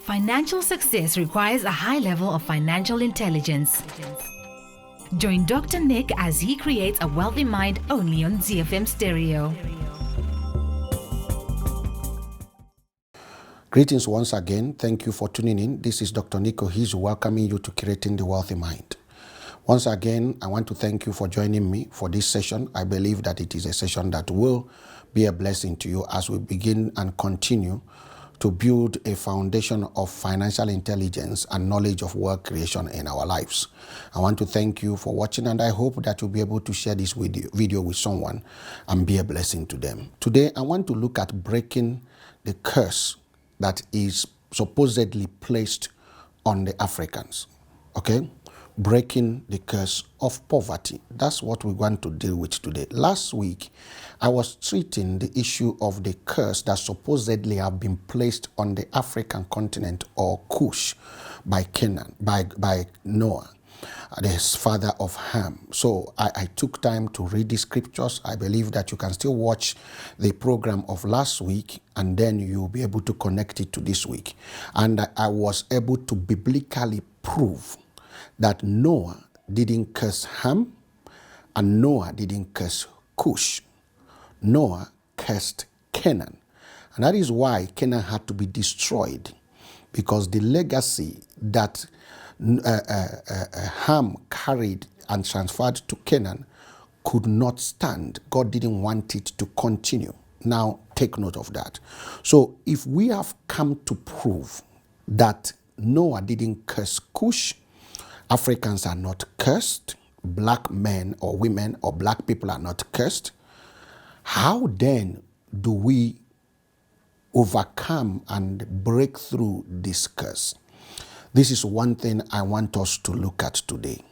Financial success requires a high level of financial intelligence. Join Dr. Nick as he creates a wealthy mind only on ZFM Stereo. Greetings once again. Thank you for tuning in. This is Dr. Nick Ohizu welcoming you to Creating the Wealthy Mind. Once again, I want to thank you for joining me for this session. I believe that it is a session that will be a blessing to you as we begin and continue to build a foundation of financial intelligence and knowledge of wealth creation in our lives. I want to thank you for watching, and I hope that you'll be able to share this video with someone and be a blessing to them. Today, I want to look at breaking the curse that is supposedly placed on the Africans. Okay? Breaking the curse of poverty. That's what we want to deal with today. Last week, I was treating the issue of the curse that supposedly have been placed on the African continent or Cush by Canaan, by Noah, the father of Ham. So I took time to read the scriptures. I believe that you can still watch the program of last week and then you'll be able to connect it to this week. And I was able to biblically prove that Noah didn't curse Ham and Noah didn't curse Cush. Noah cursed Canaan. And that is why Canaan had to be destroyed, because the legacy that Ham carried and transferred to Canaan could not stand. God didn't want it to continue. Now take note of that. So if we have come to prove that Noah didn't curse Cush, Africans are not cursed, black men or women or black people are not cursed, how then do we overcome and break through this curse? This is one thing I want us to look at today.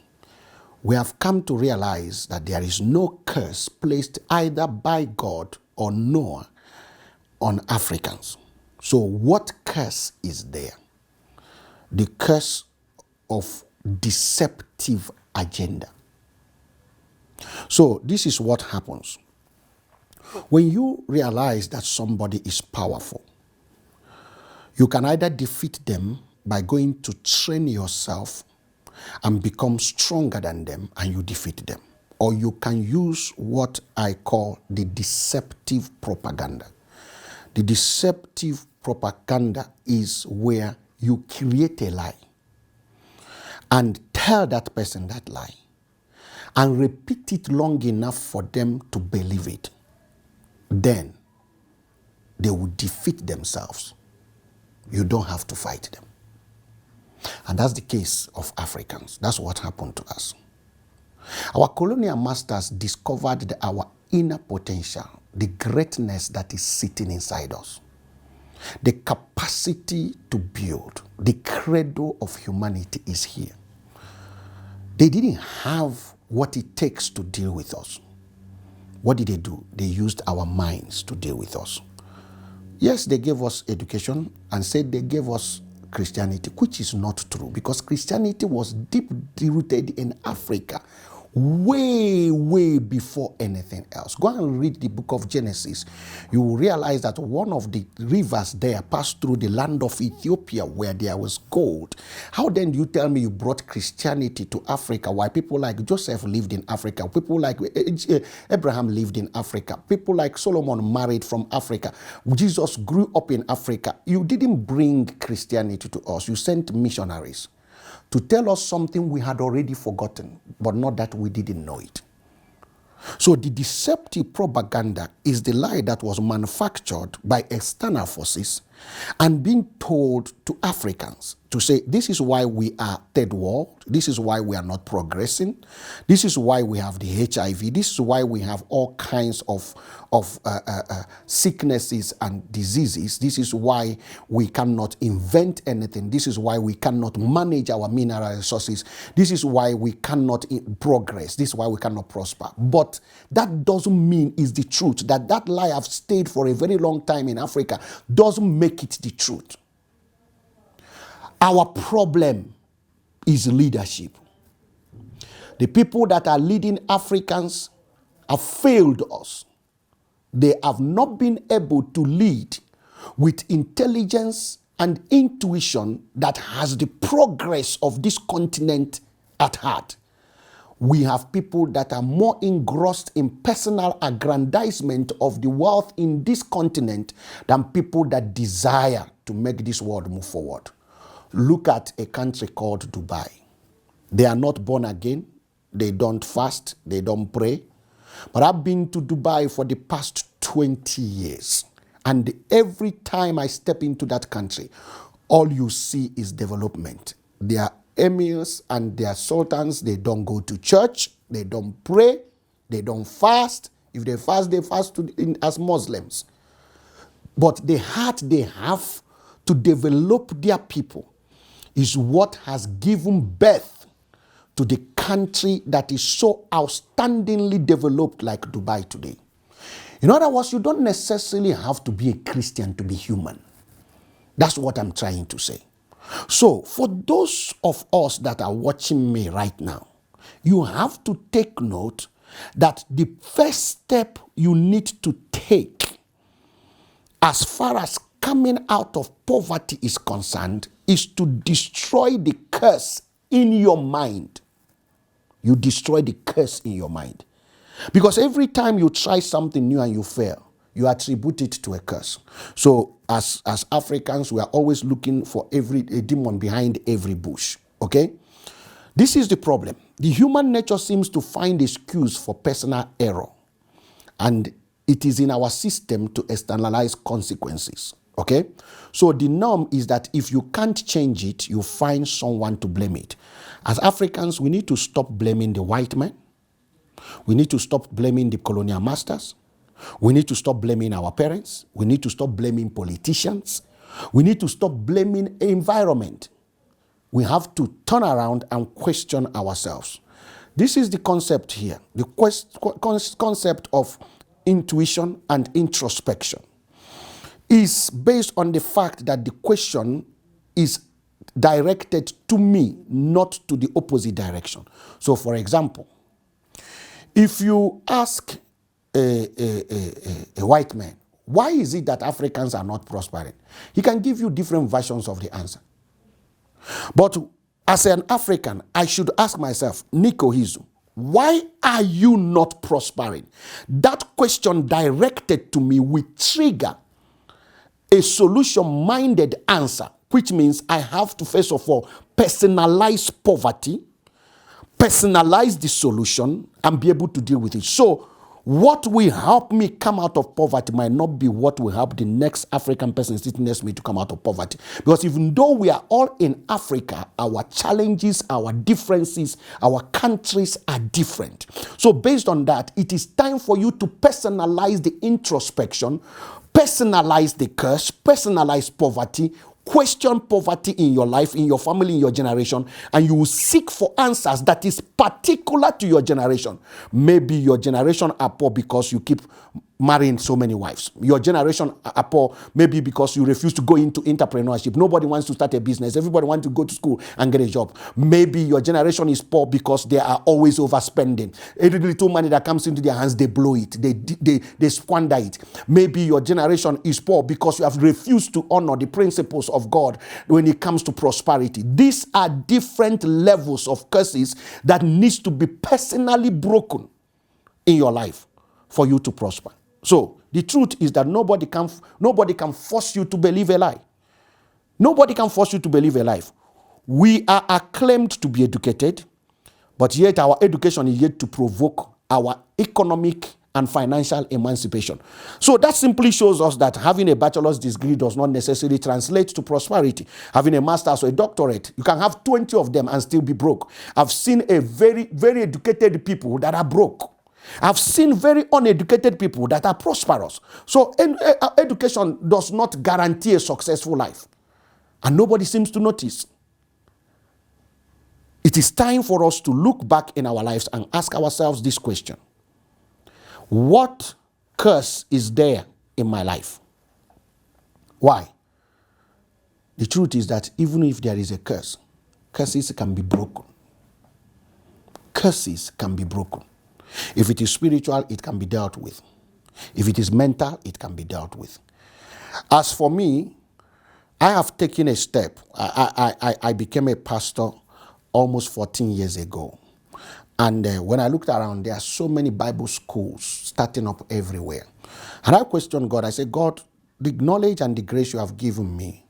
We have come to realize that there is no curse placed either by God or Noah on Africans. So what curse is there? The curse of deceptive agenda. So this is what happens. When you realize that somebody is powerful, you can either defeat them by going to train yourself and become stronger than them and you defeat them. Or you can use what I call the deceptive propaganda. The deceptive propaganda is where you create a lie and tell that person that lie and repeat it long enough for them to believe it. Then they will defeat themselves. You don't have to fight them. And that's the case of Africans. That's what happened to us. Our colonial masters discovered our inner potential, the greatness that is sitting inside us, the capacity to build. The credo of humanity is here. They didn't have what it takes to deal with us. What did they do? They used our minds to deal with us. Yes, they gave us education and said they gave us Christianity, which is not true, because Christianity was deeply rooted in Africa way before anything else. Go and read the book of Genesis. You will realize that one of the rivers there passed through the land of Ethiopia where there was gold. How then do you tell me you brought Christianity to Africa while people like Joseph lived in Africa, people like Abraham lived in Africa, people like Solomon married from Africa, Jesus grew up in Africa? You didn't bring Christianity to us. You sent missionaries to tell us something we had already forgotten, but not that we didn't know it. So the deceptive propaganda is the lie that was manufactured by external forces and being told to Africans to say, this is why we are third world, this is why we are not progressing, this is why we have the HIV, this is why we have all kinds of sicknesses and diseases, this is why we cannot invent anything, this is why we cannot manage our mineral resources, this is why we cannot progress, this is why we cannot prosper. But that doesn't mean it's the truth. That lie have stayed for a very long time in Africa doesn't make it the truth. Our problem is leadership. The people that are leading Africans have failed us. They have not been able to lead with intelligence and intuition that has the progress of this continent at heart. We have people that are more engrossed in personal aggrandizement of the wealth in this continent than people that desire to make this world move forward. Look at a country called Dubai. They are not born again. They don't fast. They don't pray. But I've been to Dubai for the past 20 years. And every time I step into that country, all you see is development. Their emirs and their sultans, they don't go to church. They don't pray. They don't fast. If they fast as Muslims. But the heart they have to develop their people is what has given birth to the country that is so outstandingly developed like Dubai today. In other words, you don't necessarily have to be a Christian to be human. That's what I'm trying to say. So, for those of us that are watching me right now, you have to take note that the first step you need to take as far as coming out of poverty is concerned is to destroy the curse in your mind. You destroy the curse in your mind. Because every time you try something new and you fail, you attribute it to a curse. So as Africans, we are always looking for a demon behind every bush. Okay? This is the problem. The human nature seems to find excuse for personal error. And it is in our system to externalize consequences. Okay? So the norm is that if you can't change it, you find someone to blame it. As Africans, we need to stop blaming the white man. We need to stop blaming the colonial masters. We need to stop blaming our parents. We need to stop blaming politicians. We need to stop blaming environment. We have to turn around and question ourselves. This is the concept here, the concept of intuition and introspection is based on the fact that the question is directed to me, not to the opposite direction. So, for example, if you ask a white man, why is it that Africans are not prospering? He can give you different versions of the answer. But as an African, I should ask myself, Nick Ohizu, why are you not prospering? That question directed to me will trigger a solution-minded answer, which means I have to, first of all, personalize poverty, personalize the solution, and be able to deal with it. So what will help me come out of poverty might not be what will help the next African person sitting next to me to come out of poverty. Because even though we are all in Africa, our challenges, our differences, our countries are different. So based on that, it is time for you to personalize the introspection, personalize the curse, personalize poverty, question poverty in your life, in your family, in your generation, and you will seek for answers that is particular to your generation. Maybe your generation are poor because you keep marrying so many wives. Your generation are poor maybe because you refuse to go into entrepreneurship. Nobody wants to start a business. Everybody wants to go to school and get a job. Maybe your generation is poor because they are always overspending. Every little money that comes into their hands, they blow it. They squander it. Maybe your generation is poor because you have refused to honor the principles of God when it comes to prosperity. These are different levels of curses that needs to be personally broken in your life for you to prosper. So the truth is that nobody can force you to believe a lie. Nobody can force you to believe a lie. We are acclaimed to be educated, but yet our education is yet to provoke our economic and financial emancipation. So that simply shows us that having a bachelor's degree does not necessarily translate to prosperity. Having a master's or a doctorate, you can have 20 of them and still be broke. I've seen a very, very educated people that are broke. I've seen very uneducated people that are prosperous. So education does not guarantee a successful life. And nobody seems to notice. It is time for us to look back in our lives and ask ourselves this question. What curse is there in my life? Why? The truth is that even if there is a curse, curses can be broken. Curses can be broken. If it is spiritual, it can be dealt with. If it is mental, it can be dealt with. As for me, I have taken a step. I became a pastor almost 14 years ago. And when I looked around, there are so many Bible schools starting up everywhere. And I questioned God. I said, God, the knowledge and the grace you have given me,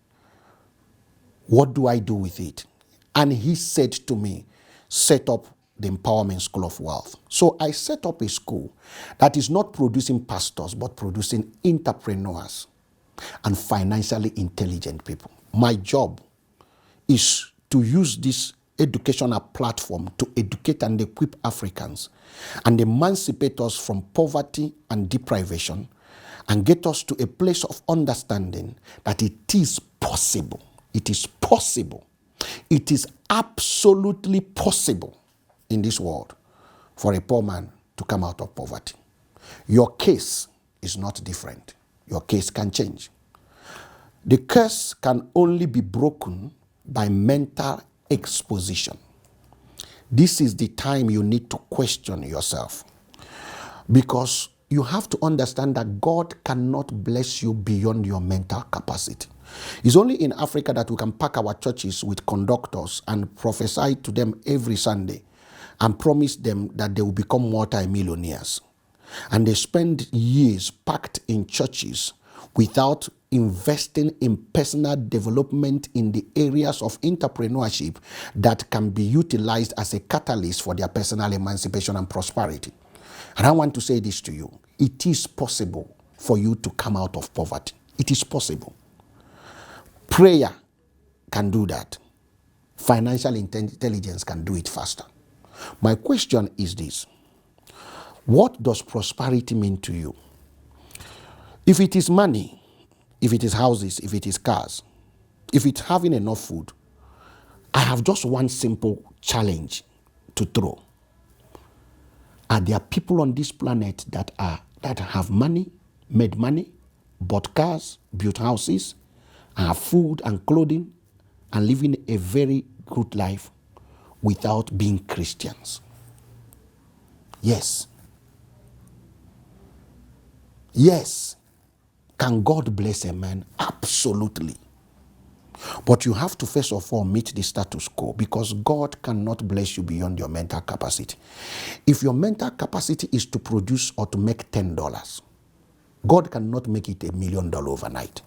what do I do with it? And he said to me, set up the Empowerment School of Wealth. So I set up a school that is not producing pastors, but producing entrepreneurs and financially intelligent people. My job is to use this educational platform to educate and equip Africans and emancipate us from poverty and deprivation and get us to a place of understanding that it is possible. It is possible. It is absolutely possible in this world for a poor man to come out of poverty. Your case is not different. Your case can change. The curse can only be broken by mental exposition. This is the time you need to question yourself, because you have to understand that God cannot bless you beyond your mental capacity. It's only in Africa that we can pack our churches with conductors and prophesy to them every Sunday and promise them that they will become multi-millionaires. And they spend years packed in churches without investing in personal development in the areas of entrepreneurship that can be utilized as a catalyst for their personal emancipation and prosperity. And I want to say this to you. It is possible for you to come out of poverty. It is possible. Prayer can do that. Financial intelligence can do it faster. My question is this. What does prosperity mean to you? If it is money, if it is houses, if it is cars, if it's having enough food, I have just one simple challenge to throw. Are there people on this planet that have money, made money, bought cars, built houses, and have food and clothing, and living a very good life without being Christians? Yes. Yes. Can God bless a man? Absolutely. But you have to first of all meet the status quo, because God cannot bless you beyond your mental capacity. If your mental capacity is to produce or to make $10, God cannot make it $1 million overnight.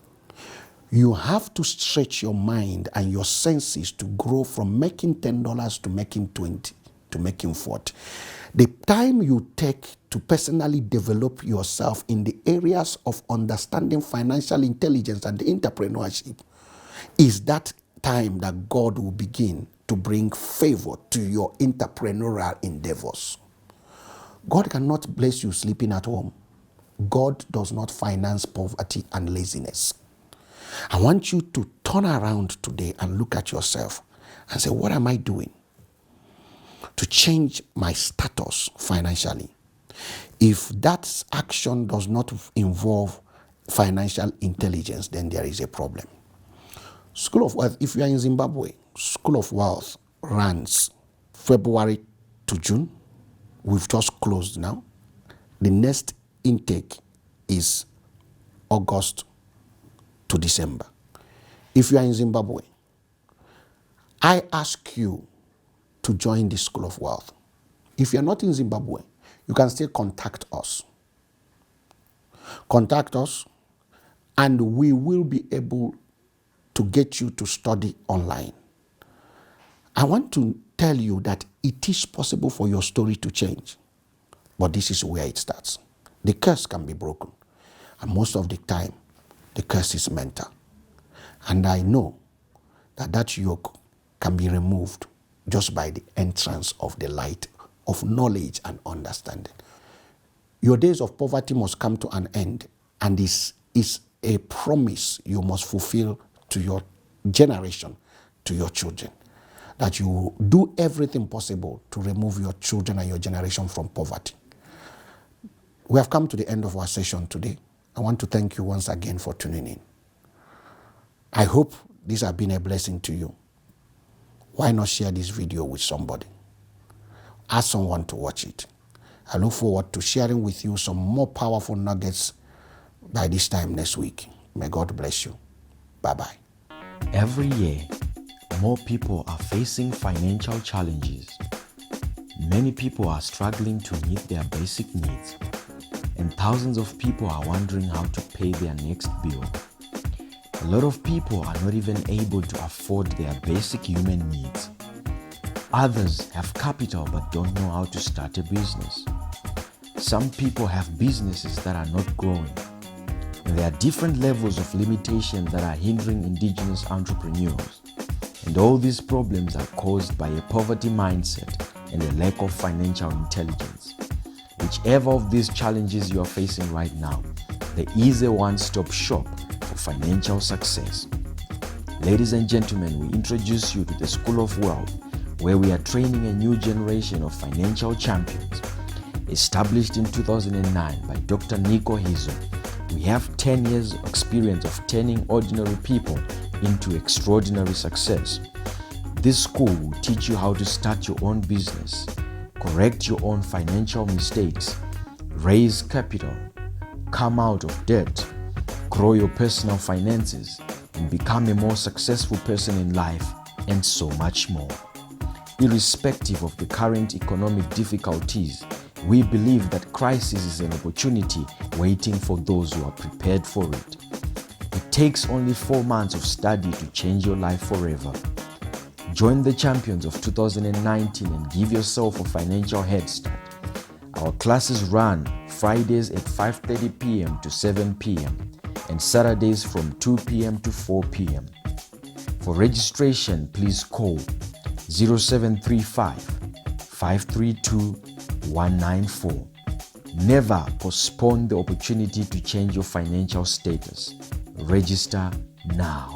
You have to stretch your mind and your senses to grow from making $10 to making 20 to making 40. The time you take to personally develop yourself in the areas of understanding financial intelligence and entrepreneurship is that time that God will begin to bring favor to your entrepreneurial endeavors. God cannot bless you sleeping at home. God does not finance poverty and laziness. I want you to turn around today and look at yourself and say, what am I doing to change my status financially? If that action does not involve financial intelligence, then there is a problem. School of Wealth, if you are in Zimbabwe, School of Wealth runs February to June. We've just closed now. The next intake is August to December. If you are in Zimbabwe, I ask you to join the School of Wealth. If you are not in Zimbabwe, you can still contact us. Contact us, and we will be able to get you to study online. I want to tell you that it is possible for your story to change, but this is where it starts. The curse can be broken, and most of the time, the curse is mental. And I know that that yoke can be removed just by the entrance of the light of knowledge and understanding. Your days of poverty must come to an end, and this is a promise you must fulfill to your generation, to your children, that you do everything possible to remove your children and your generation from poverty. We have come to the end of our session today. I want to thank you once again for tuning in. I hope this has been a blessing to you. Why not share this video with somebody? Ask someone to watch it. I look forward to sharing with you some more powerful nuggets by this time next week. May God bless you. Bye-bye. Every year, more people are facing financial challenges. Many people are struggling to meet their basic needs, and thousands of people are wondering how to pay their next bill. A lot of people are not even able to afford their basic human needs. Others have capital but don't know how to start a business. Some people have businesses that are not growing. And there are different levels of limitation that are hindering indigenous entrepreneurs. And all these problems are caused by a poverty mindset and a lack of financial intelligence. Whichever of these challenges you are facing right now, there is a one-stop shop for financial success. Ladies and gentlemen, we introduce you to the School of Wealth, where we are training a new generation of financial champions. Established in 2009 by Dr. Ohizu, we have 10 years of experience of turning ordinary people into extraordinary success. This school will teach you how to start your own business, correct your own financial mistakes, raise capital, come out of debt, grow your personal finances, and become a more successful person in life, and so much more. Irrespective of the current economic difficulties, we believe that crisis is an opportunity waiting for those who are prepared for it. It takes only 4 months of study to change your life forever. Join the champions of 2019 and give yourself a financial head start. Our classes run Fridays at 5:30 p.m. to 7 p.m. and Saturdays from 2 p.m. to 4 p.m. For registration, please call 0735 532 194. Never postpone the opportunity to change your financial status. Register now.